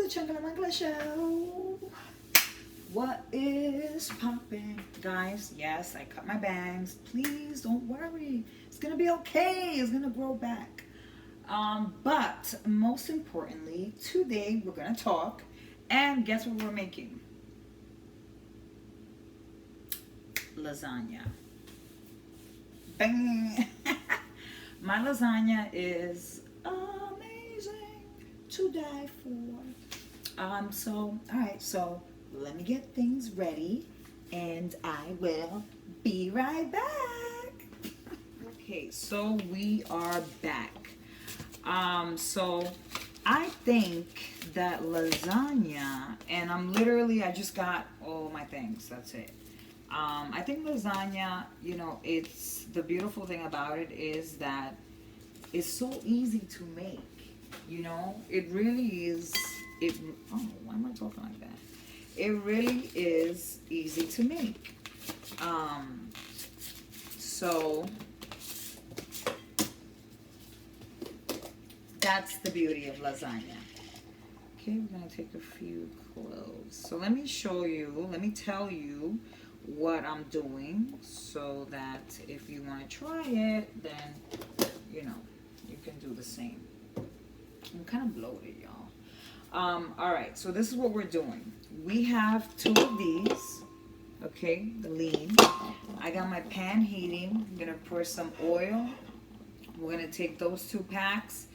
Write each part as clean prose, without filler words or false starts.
the Changalamangala show. What is popping, guys? Yes, I cut my bangs. Please don't worry. It's gonna be okay. It's gonna grow back. But most importantly, today we're gonna talk. And guess what we're making? Lasagna. Bang! My lasagna is amazing to die for. Alright, so let me get things ready and I will be right back. Okay, so we are back. So I think that lasagna, and I just got all my things, that's it. I think lasagna, it's the beautiful thing about it is that it's so easy to make. It really is. Why am I talking like that? It really is easy to make. So that's the beauty of lasagna. Okay, we're gonna take a few cloves. So let me tell you what I'm doing so that if you want to try it, then you can do the same. I'm kind of bloated, y'all. Alright, so this is what we're doing. We have 2 of these, okay, the lean. I got my pan heating. I'm gonna pour some oil. We're gonna take those 2 packs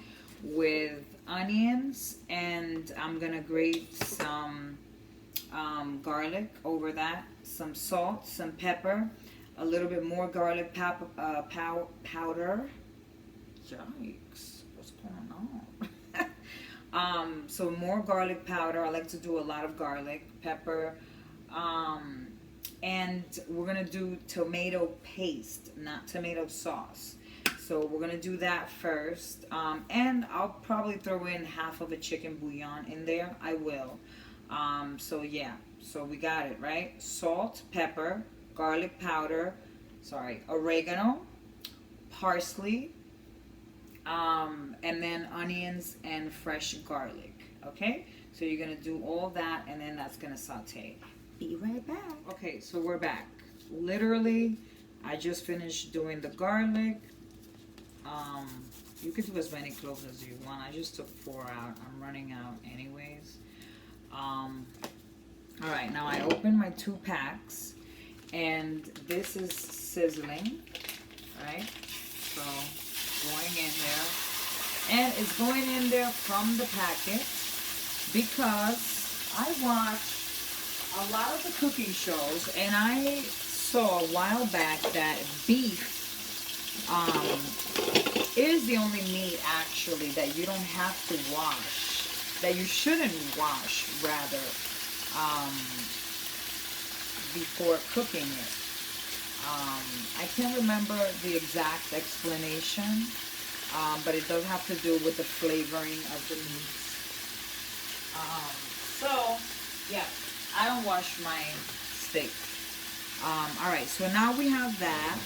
with onions, and I'm gonna grate some garlic over that, some salt, some pepper, a little bit more garlic powder. Yikes, what's going on? So more garlic powder. I like to do a lot of garlic, pepper, and we're gonna do tomato paste, not tomato sauce. So we're gonna do that first, and I'll probably throw in half of a chicken bouillon in there. I will. So yeah, so we got it, right? Salt, pepper, garlic powder, oregano, parsley, and then onions and fresh garlic, okay? So you're gonna do all that, and then that's gonna saute. Be right back. Okay, so we're back. Literally, I just finished doing the garlic. You could do as many cloves as you want. I just took 4 out. I'm running out anyways. Alright, now I opened my 2 packs, and this is sizzling, right? So, going in there. And it's going in there from the packet because I watch a lot of the cooking shows, and I saw a while back that beef is the only meat actually that you don't have to wash, that you shouldn't wash rather, before cooking it. I can't remember the exact explanation, but it does have to do with the flavoring of the meat. So yeah, I don't wash my steak. Alright, so now we have that.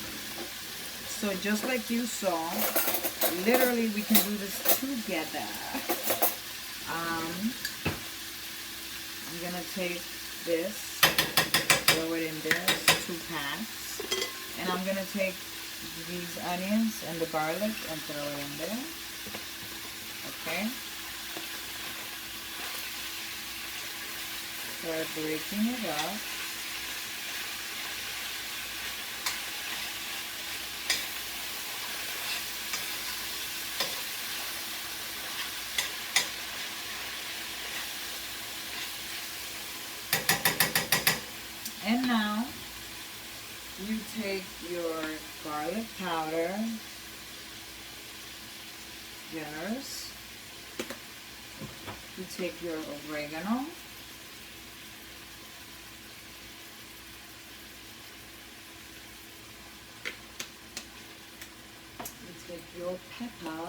So just like you saw, literally we can do this together. I'm gonna take this, throw it in there, 2 packs, and I'm gonna take these onions and the garlic and throw it in there. Okay. Start breaking it up. And now you take your garlic powder, yes. You take your oregano. You take your pepper.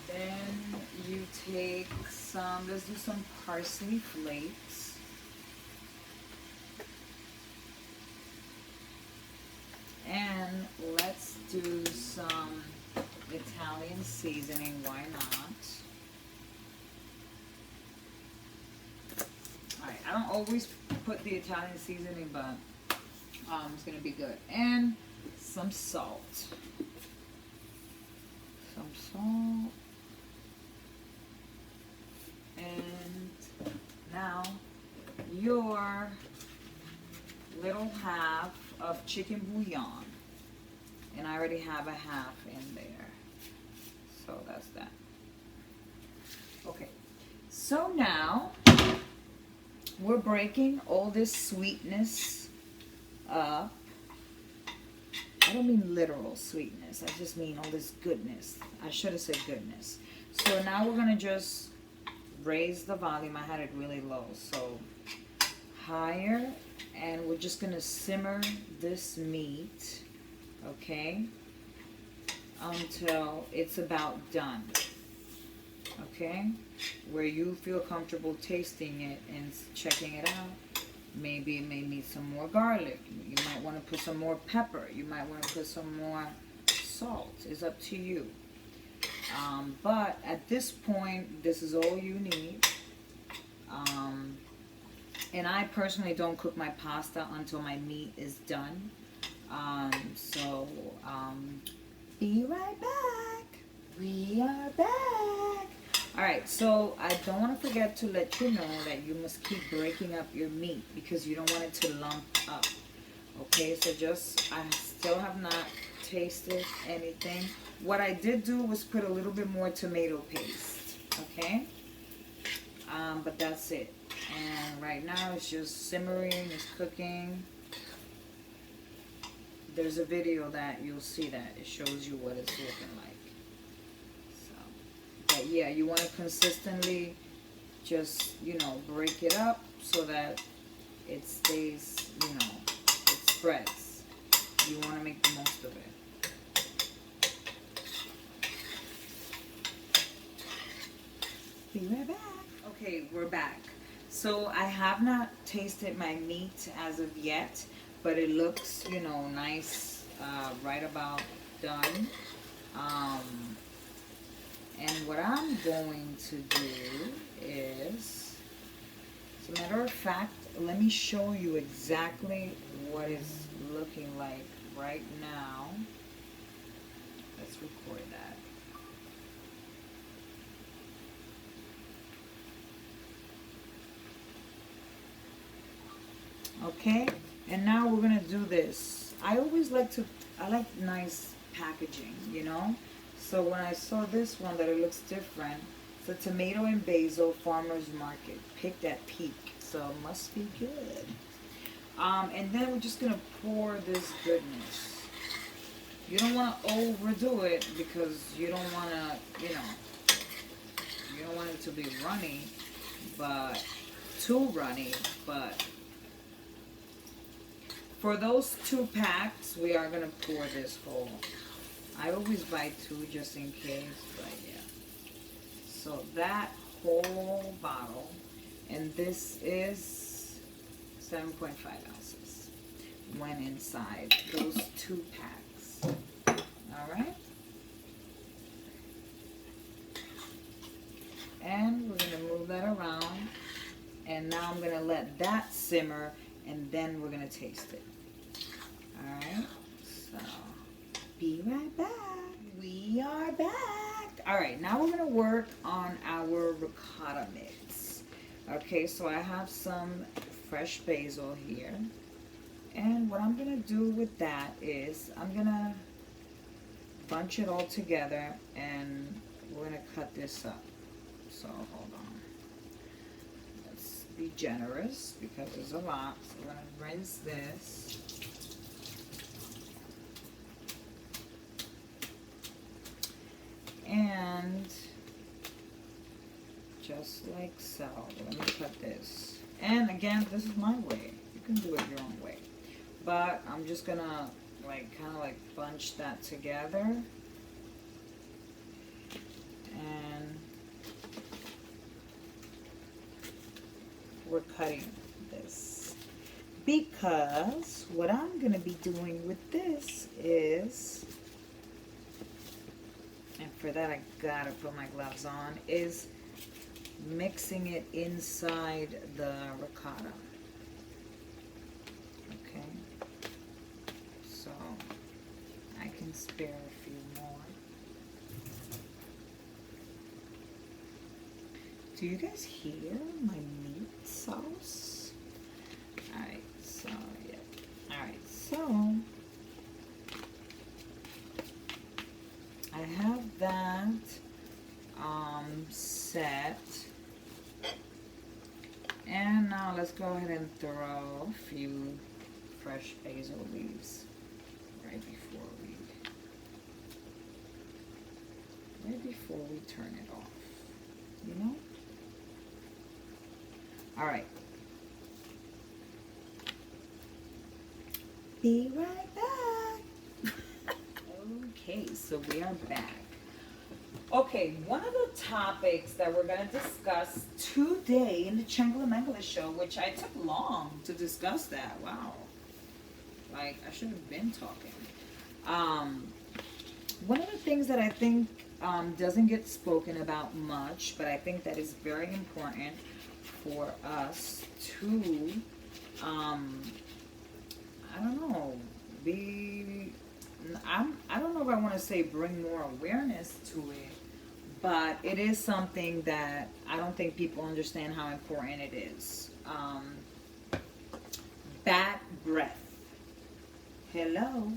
Then you take let's do some parsley flakes. And let's do some Italian seasoning, why not? Alright, I don't always put the Italian seasoning, but it's gonna be good. And some salt. Some salt. And now your little half of chicken bouillon. And I already have a half in there. So that's that. Okay. So now we're breaking all this sweetness up. I don't mean literal sweetness. I just mean all this goodness. I should have said goodness. So now we're going to just raise the volume. I had it really low. So higher. And we're just going to simmer this meat. Okay. Until it's about done. Okay. Where you feel comfortable tasting it and checking it out. Maybe it may need some more garlic. You might want to put some more pepper. You might want to put some more salt. It's up to you. But at this point, this is all you need. And I personally don't cook my pasta until my meat is done. Be right back. We are back. Alright, so I don't want to forget to let you know that you must keep breaking up your meat because you don't want it to lump up. Okay, so I still have not tasted anything. What I did do was put a little bit more tomato paste. Okay? But that's it. And right now it's just simmering, it's cooking. There's a video that you'll see that it shows you what it's looking like. But yeah, you want to consistently just, break it up so that it stays, it spreads. You want to make the most of it. Be right back. Okay, we're back. So I have not tasted my meat as of yet, but it looks, nice, right about done. And what I'm going to do is, as a matter of fact, let me show you exactly what it's looking like right now. Let's record that. Okay, and now we're going to do this. I like nice packaging, So when I saw this one that it looks different, it's a tomato and basil farmer's market, picked at peak, so it must be good. And then we're just gonna pour this goodness. You don't want to overdo it because you don't want to, you don't want it to be runny, but too runny. But for those 2 packs, we are gonna pour this whole. I always buy 2 just in case, but yeah. So that whole bottle, and this is 7.5 ounces, went inside those 2 packs. Alright? And we're going to move that around. And now I'm going to let that simmer, and then we're going to taste it. Alright? So be right back. We are back. Alright, now we're going to work on our ricotta mix. Okay, so I have some fresh basil here. And what I'm going to do with that is I'm going to bunch it all together and we're going to cut this up. So hold on. Let's be generous because there's a lot. So we're going to rinse this. And just like so, let me cut this. And again, this is my way. You can do it your own way. But I'm just gonna kind of bunch that together. And we're cutting this. Because what I'm gonna be doing with this is for that I gotta put my gloves on, is mixing it inside the ricotta. Okay, so I can spare a few more. Do you guys hear my meat sauce? Alright, so yeah. Alright, so I have that set. And now let's go ahead and throw a few fresh basil leaves right before we turn it off. You know? Alright. Be right back. Okay, so we are back. Okay, one of the topics that we're going to discuss today in the Changalamangala show, which I took long to discuss that. Wow. Like, I should have been talking. One of the things that I think doesn't get spoken about much, but I think that is very important for us to, I don't know, I don't know if I want to say bring more awareness to it, but it is something that I don't think people understand how important it is. Bad breath. Hello.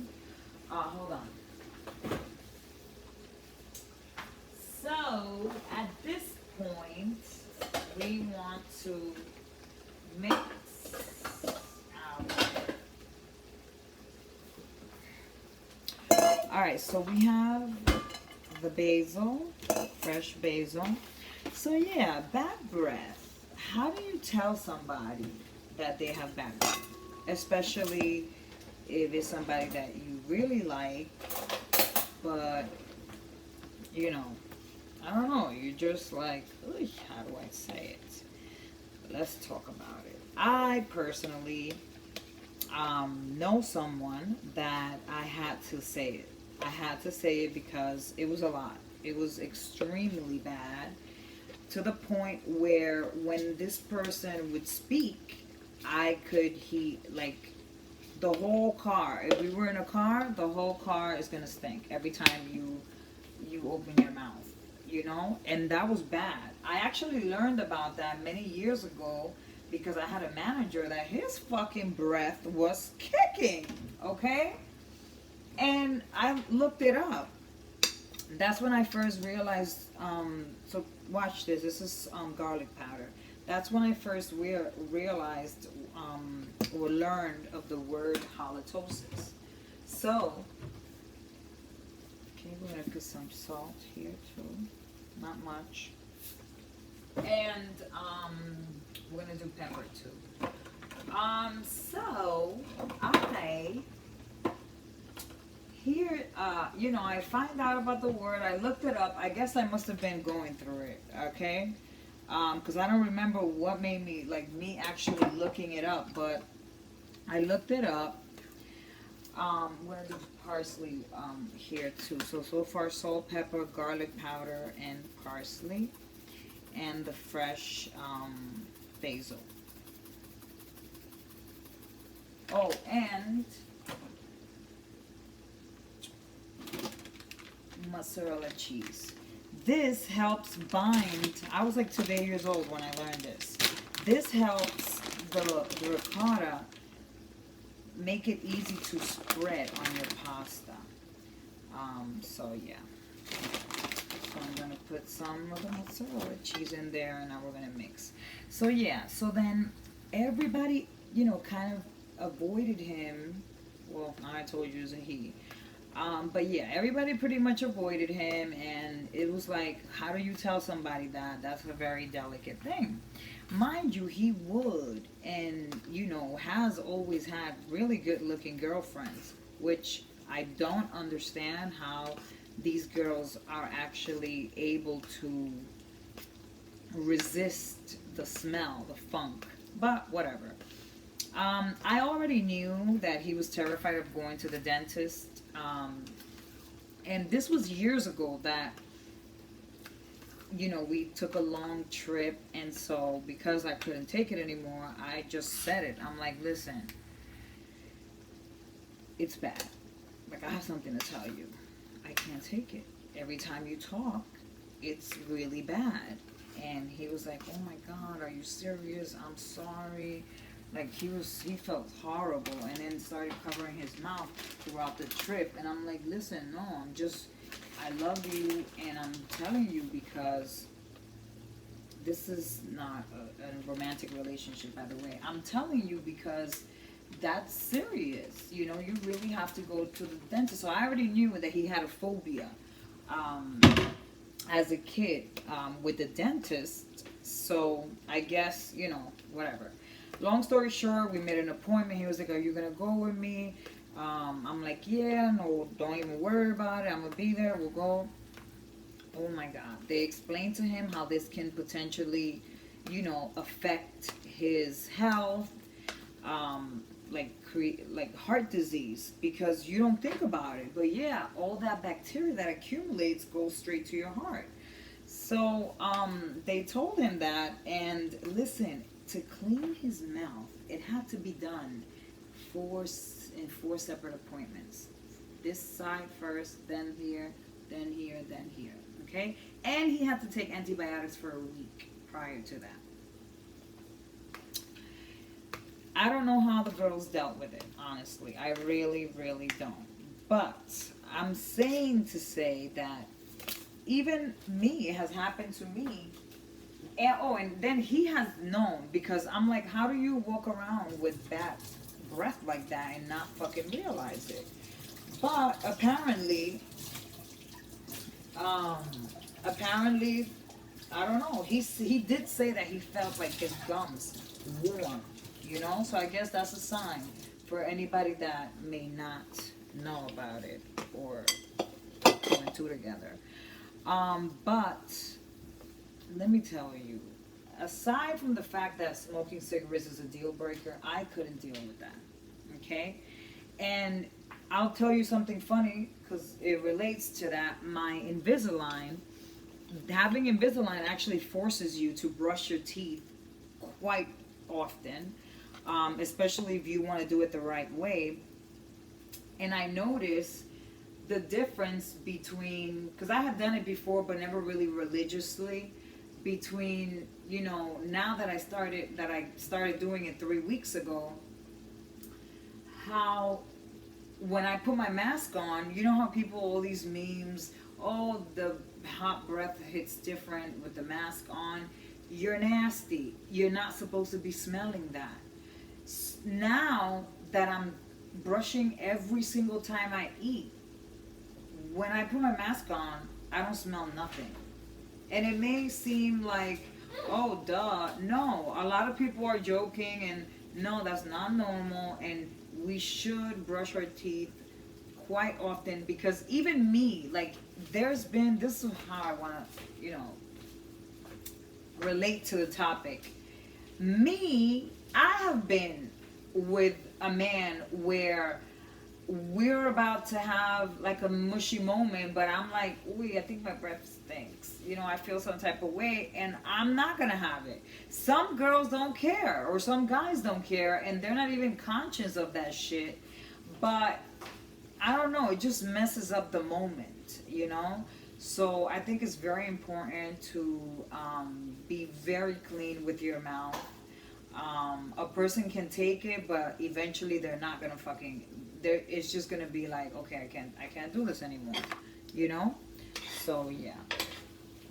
Hold on. So, at this point, we want to mix Alright, so we have the basil, fresh basil. So yeah, bad breath. How do you tell somebody that they have bad breath? Especially if it's somebody that you really like, but, you know, I don't know, you're just like, how do I say it? Let's talk about it. I personally know someone that I had to say it. I had to say it because it was a lot. It was extremely bad, to the point where when this person would speak, like, the whole car, if we were in a car, the whole car is gonna stink every time you open your mouth, you know? And that was bad. I actually learned about that many years ago because I had a manager that his fucking breath was kicking, okay? And I looked it up. That's when I first realized, so watch this. This is garlic powder. That's when I first realized or learned of the word halitosis. So, okay, we're going to put some salt here too. Not much. And we're going to do pepper too. So, here, you know, I find out about the word. I looked it up. I guess I must have been going through it, okay? Because I don't remember what made me, like, me actually looking it up. But I looked it up. I'm going to do parsley here, too. So far, salt, pepper, garlic powder, and parsley. And the fresh basil. Oh, and mozzarella cheese. This helps bind. I was like 2 years old when I learned this. This helps the ricotta make it easy to spread on your pasta. So yeah. So I'm gonna put some of the mozzarella cheese in there, and now we're gonna mix. So yeah. So then everybody, you know, kind of avoided him. Well, I told you it was a he. But yeah, everybody pretty much avoided him, and it was like, how do you tell somebody that? That's a very delicate thing. Mind you, he would, and, you know, has always had really good looking girlfriends, which I don't understand how these girls are actually able to resist the smell, the funk, but whatever. I already knew that he was terrified of going to the dentist. And this was years ago that we took a long trip, and so because I couldn't take it anymore, I just said it. I'm like, listen, it's bad. Like, I have something to tell you. I can't take it. Every time you talk, it's really bad. And he was like, oh my God, are you serious? I'm sorry. Like, he felt horrible, and then started covering his mouth throughout the trip. And I'm like, listen, no, I love you, and I'm telling you because this is not a romantic relationship, by the way. I'm telling you because that's serious. You really have to go to the dentist. So I already knew that he had a phobia as a kid with the dentist. So I guess, whatever. Long story short, we made an appointment. He was like, are you going to go with me? I'm like, yeah, no, don't even worry about it. I'm going to be there. We'll go. Oh my God. They explained to him how this can potentially, affect his health, like heart disease, because you don't think about it. But yeah, all that bacteria that accumulates goes straight to your heart. So they told him that, and listen, to clean his mouth, it had to be done in 4 separate appointments. This side first, then here, then here, then here. Okay? And he had to take antibiotics for a week prior to that. I don't know how the girls dealt with it, honestly. I really, really don't. But I'm saying to say that even me, it has happened to me. And then he has known, because I'm like, how do you walk around with bad breath like that and not fucking realize it? But apparently, I don't know. He did say that he felt like his gums warm, So I guess that's a sign for anybody that may not know about it or put 2 together. But let me tell you, aside from the fact that smoking cigarettes is a deal breaker, I couldn't deal with that. Okay? And I'll tell you something funny, because it relates to that. My Invisalign, having Invisalign actually forces you to brush your teeth quite often, especially if you want to do it the right way. And I noticed the difference between, because I have done it before but never really religiously, between, now that I started doing it 3 weeks ago, how when I put my mask on, how people, all these memes, oh, the hot breath hits different with the mask on. You're nasty. You're not supposed to be smelling that. Now that I'm brushing every single time I eat, when I put my mask on, I don't smell nothing. And it may seem like, oh, duh. No, a lot of people are joking, and no, that's not normal. And we should brush our teeth quite often, because even me, like, this is how I want to, relate to the topic. Me, I have been with a man where we're about to have like a mushy moment, but I'm like, ooh, I think my breath stinks. I feel some type of way, and I'm not gonna have it. Some girls don't care, or some guys don't care, and they're not even conscious of that shit. But I don't know, it just messes up the moment, So I think it's very important to be very clean with your mouth. A person can take it, but eventually they're not gonna it's just gonna be like, okay, I can't do this anymore, So yeah.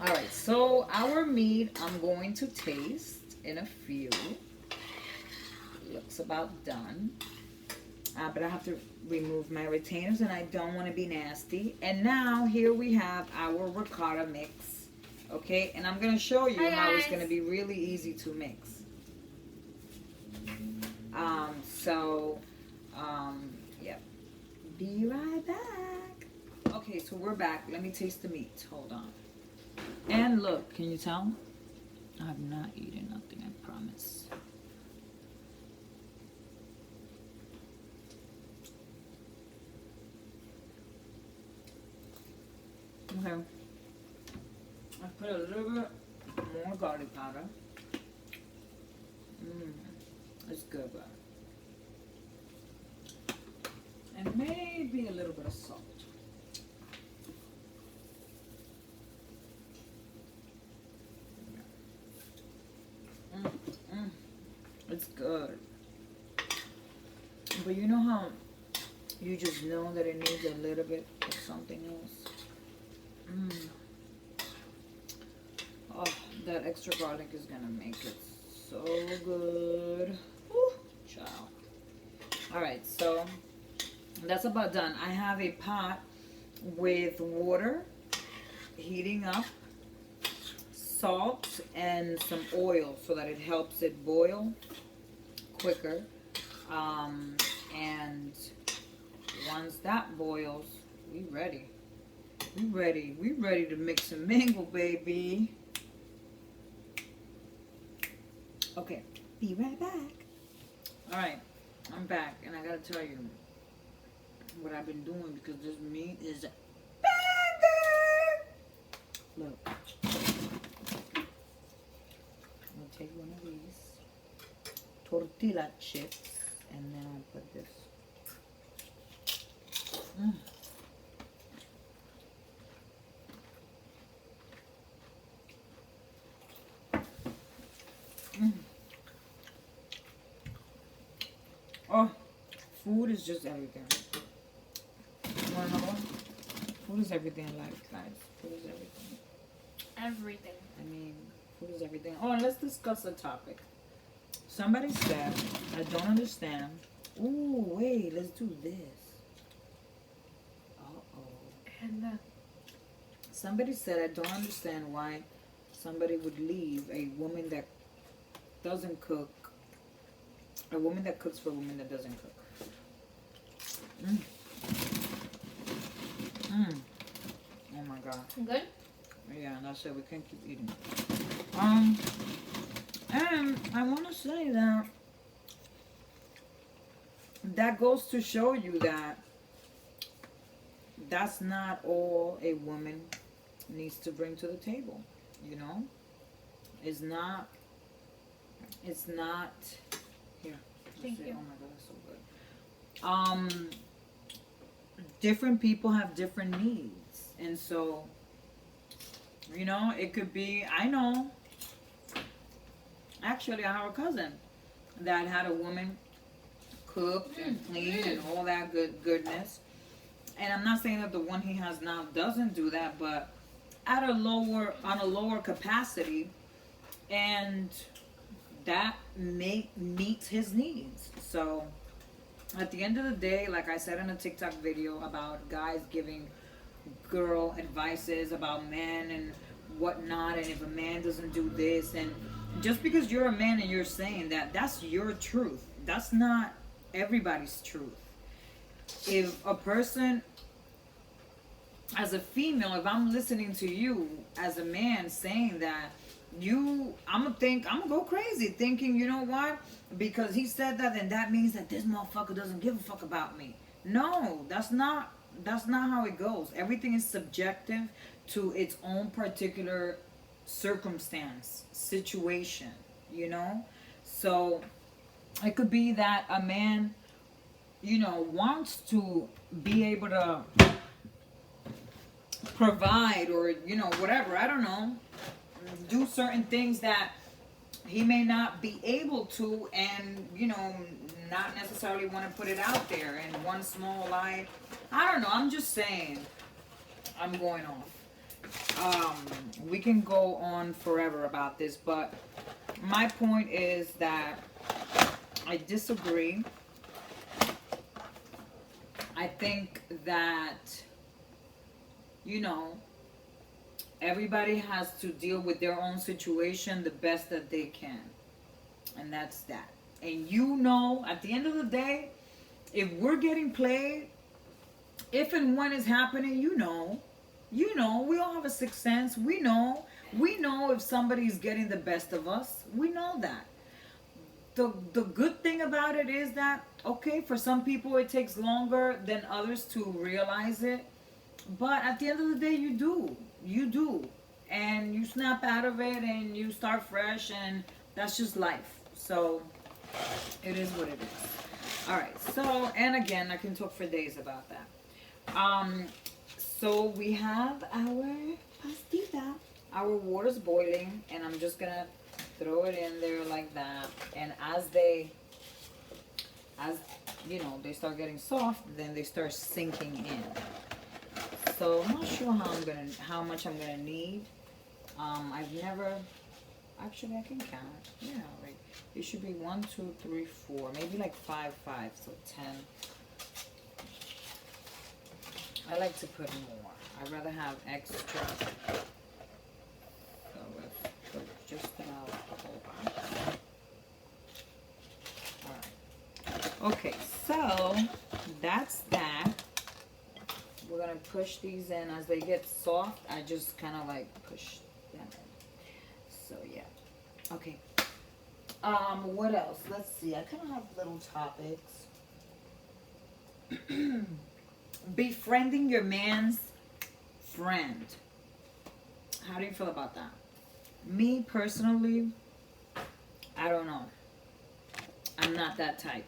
All right, so our meat I'm going to taste in a few. Looks about done. But I have to remove my retainers, and I don't want to be nasty. And now here we have our ricotta mix. Okay, and I'm going to show you how it's going to be really easy to mix. Yep. Be right back. Okay, so we're back. Let me taste the meat. Hold on. And look, can you tell? I've not eaten nothing, I promise. Okay. I Put a little bit more garlic powder. It's good, but and maybe a little bit of salt. It's good. But you know how you just know that it needs a little bit of something else? Oh, that extra garlic is gonna make it so good. Woo, child. Alright, so that's about done. I have a pot with water heating up, salt, and some oil so that it helps it boil quicker. And once that boils, we ready. We ready to mix and mingle, baby. Okay, be right back. Alright, I'm back, and I gotta tell you what I've been doing because this meat is banging. Look, I'll take one of these tortilla chips, and then I'll put this. Oh, food is just everything. You wanna know what? Food is everything in life, guys. Food is everything. Everything. I mean, food is everything. Oh, and let's discuss the topic. Somebody said, I don't understand. Ooh, wait, let's do this. And somebody said, I don't understand why somebody would leave a woman that doesn't cook, a woman that cooks for a woman that doesn't cook. Oh my God. Good? Yeah, that's it. We can't keep eating. And I want to say that that goes to show you that that's not all a woman needs to bring to the table. You know, it's not here. Thank you. Oh my God, that's so good. Different people have different needs, and so, you know, it could be, I know, actually I have a cousin that had a woman cook and clean and all that goodness. And I'm not saying that the one he has now doesn't do that, but on a lower capacity, and that meets his needs. So at the end of the day, like I said in a TikTok video about guys giving girl advices about men and whatnot, and if a man doesn't do this, and just because you're a man and you're saying that, that's your truth. That's not everybody's truth. If a person, as a female, if I'm listening to you as a man saying that, I'm gonna go crazy thinking, you know what? Because he said that, then that means that this motherfucker doesn't give a fuck about me. No, that's not how it goes. Everything is subjective to its own particular circumstance, situation, you know? So it could be that a man, you know, wants to be able to provide, or, you know, whatever, I don't know, do certain things that he may not be able to, and, you know, not necessarily want to put it out there in one small lie. I don't know, I'm just saying. I'm going off. We can go on forever about this, but my point is that I disagree. I think that, you know, everybody has to deal with their own situation the best that they can. And that's that. And you know, at the end of the day, if we're getting played, if and when it's happening, you know, we all have a sixth sense. We know if somebody's getting the best of us. We know that. The good thing about it is that, okay, for some people it takes longer than others to realize it. But at the end of the day, you do. and you snap out of it and you start fresh, and that's just life. So it is what it is. All right. So, and again, I can talk for days about that. So we have our pastita. Our water's boiling, and I'm just gonna throw it in there like that. And as you know, they start getting soft, then they start sinking in. So I'm not sure how much I'm gonna need. I've never, actually I can count. Yeah, like it should be 1, 2, 3, 4, maybe like 5, 5, so 10. I like to put more. I'd rather have extra. So let's put just about the whole bunch. Alright. Okay, so that's that. We're gonna push these in. As they get soft, I just kind of like push them in. So yeah. Okay. What else? Let's see. I kind of have little topics. Befriending your man's friend. How do you feel about that? Me personally, I don't know. I'm not that type.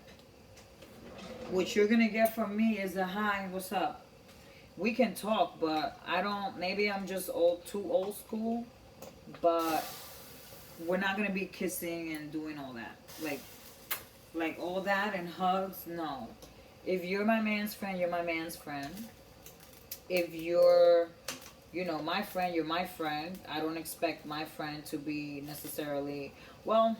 What you're gonna get from me is a hi, what's up? We can talk, but I don't. Maybe I'm just too old school. But we're not gonna be kissing and doing all that. Like all that and hugs. No. If you're my man's friend, you're my man's friend. If you're, my friend, you're my friend. I don't expect my friend to be necessarily. Well,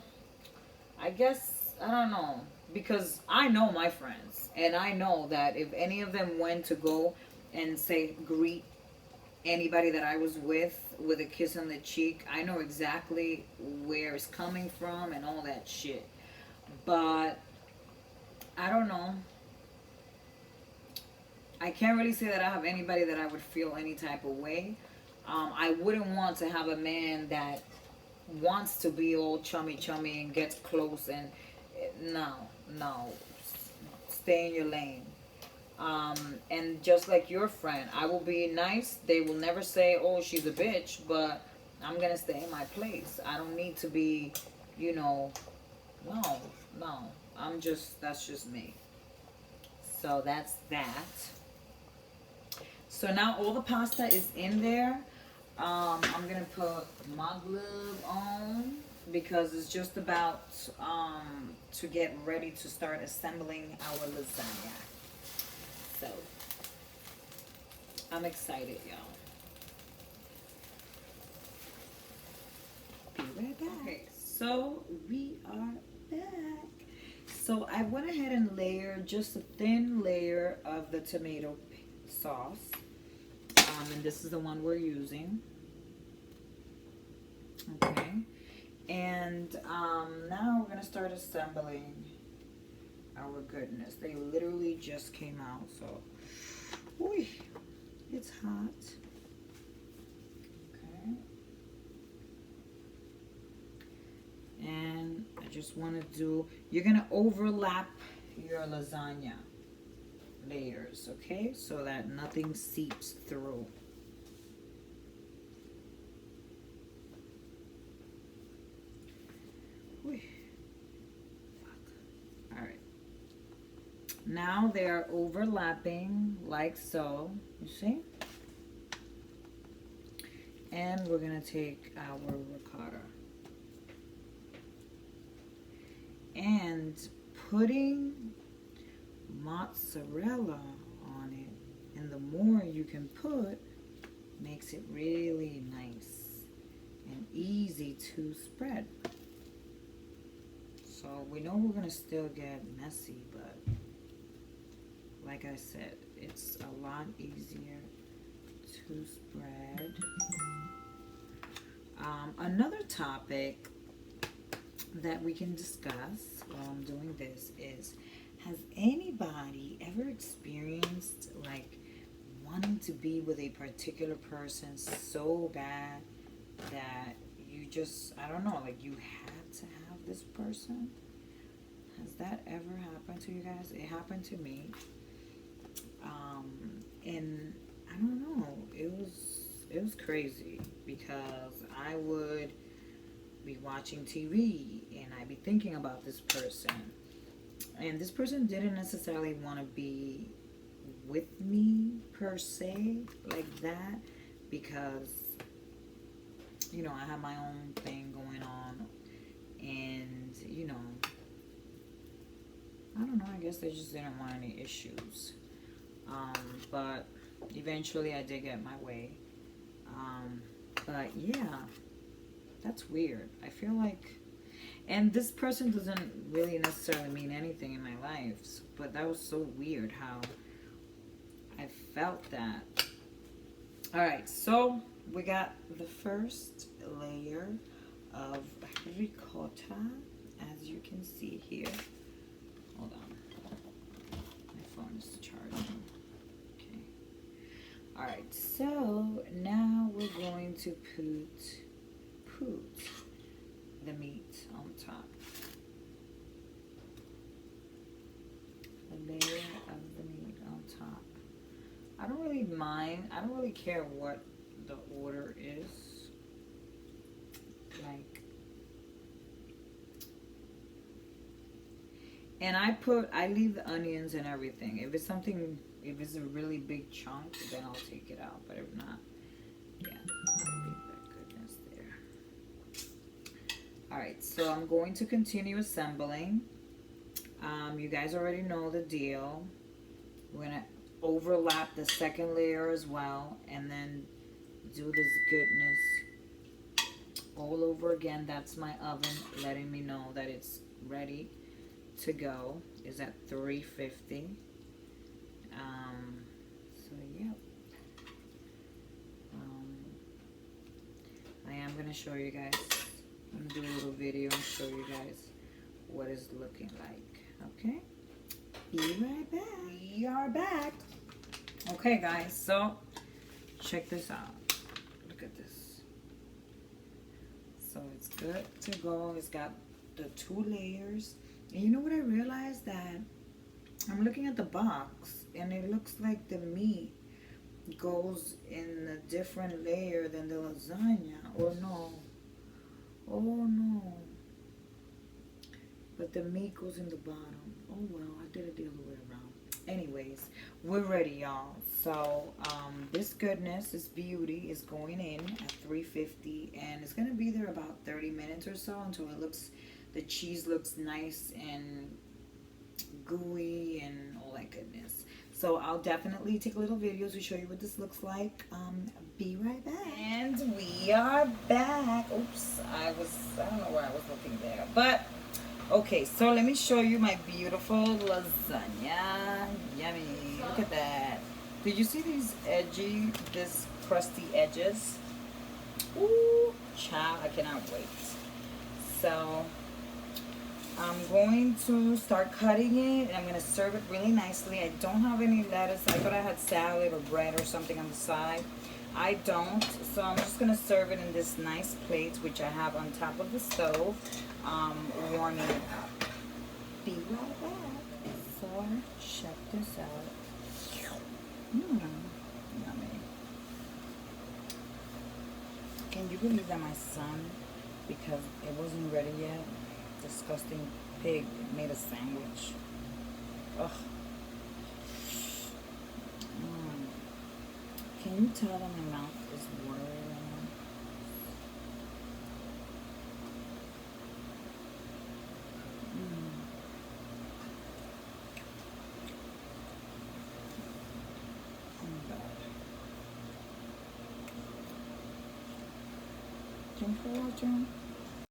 I guess I don't know, because I know my friends, and I know that if any of them went to go and say greet anybody that I was with a kiss on the cheek, I know exactly where it's coming from and all that shit. But I don't know. I can't really say that I have anybody that I would feel any type of way. I wouldn't want to have a man that wants to be all chummy and gets close and no, stay in your lane. And just like your friend, I will be nice. They will never say, oh, she's a bitch, but I'm going to stay in my place. I don't need to be, no. That's just me. So that's that. So now all the pasta is in there. I'm going to put my glove on because it's just about to get ready to start assembling our lasagna. So, I'm excited, y'all. Be right back. Okay, so we are back. So I went ahead and layered just a thin layer of the tomato sauce. And this is the one we're using. Okay. And now we're going to start assembling our goodness. They literally just came out, so ooh, it's hot. Okay. And I just want to you're going to overlap your lasagna layers, okay? So that nothing seeps through. Ooh. All right. Now they're overlapping like so, you see? And we're going to take our ricotta. And putting mozzarella on it, and the more you can put, makes it really nice and easy to spread. So we know we're going to still get messy, but like I said, it's a lot easier to spread. Another topic that we can discuss while I'm doing this is, has anybody ever experienced like wanting to be with a particular person so bad that you just, I don't know, like you had to have this person? Has that ever happened to you guys? It happened to me. And I don't know, it was crazy. because I would be watching TV and I'd be thinking about this person. And this person didn't necessarily want to be with me per se like that because, you know, I have my own thing going on. And, you know, I don't know, I guess they just didn't want any issues. But eventually I did get my way. But yeah, that's weird. I feel like, and this person doesn't really necessarily mean anything in my life, but that was so weird how I felt that. All right, so we got the first layer of ricotta, as you can see here. Hold on, my phone is charging. Okay. All right, so now we're going to put the meat on top. A layer of the meat on top. I don't really mind. I don't really care what the order is. Like, and I leave the onions and everything. If it's a really big chunk, then I'll take it out. But if not, yeah, I'll leave that goodness there. Alright, so I'm going to continue assembling. You guys already know the deal. We're going to overlap the second layer as well, and then do this goodness all over again. That's my oven letting me know that it's ready to go. Is at 350. So yep. I am gonna show you guys. I'm gonna do a little video and show you guys what it's looking like. Okay, be right back. We are back. Okay, guys, so check this out. Look at this. So it's good to go. It's got the 2 layers. And you know what I realized? That I'm looking at the box and it looks like the meat goes in a different layer than the lasagna. Or no. Oh no. But the meat goes in the bottom. Oh well, I did it the other way around. Anyways, we're ready, y'all. So this goodness, this beauty is going in at 350, and it's gonna be there about 30 minutes or so until it looks, the cheese looks nice and gooey and all that goodness. So I'll definitely take a little video to show you what this looks like. Be right back. And we are back. Oops, I don't know where I was looking there, but okay, so let me show you my beautiful lasagna. Yummy. Look at that. Did you see these crusty edges? Ooh, child, I cannot wait. So I'm going to start cutting it, and I'm going to serve it really nicely. I don't have any lettuce. I thought I had salad or bread or something on the side. I don't, so I'm just going to serve it in this nice plate, which I have on top of the stove, warming it up. Be right back. So, check this out. Yummy. Can you believe that my son, because it wasn't ready yet, disgusting pig, made a sandwich? Ugh. Can you tell that my mouth is watering right now? Drink for water.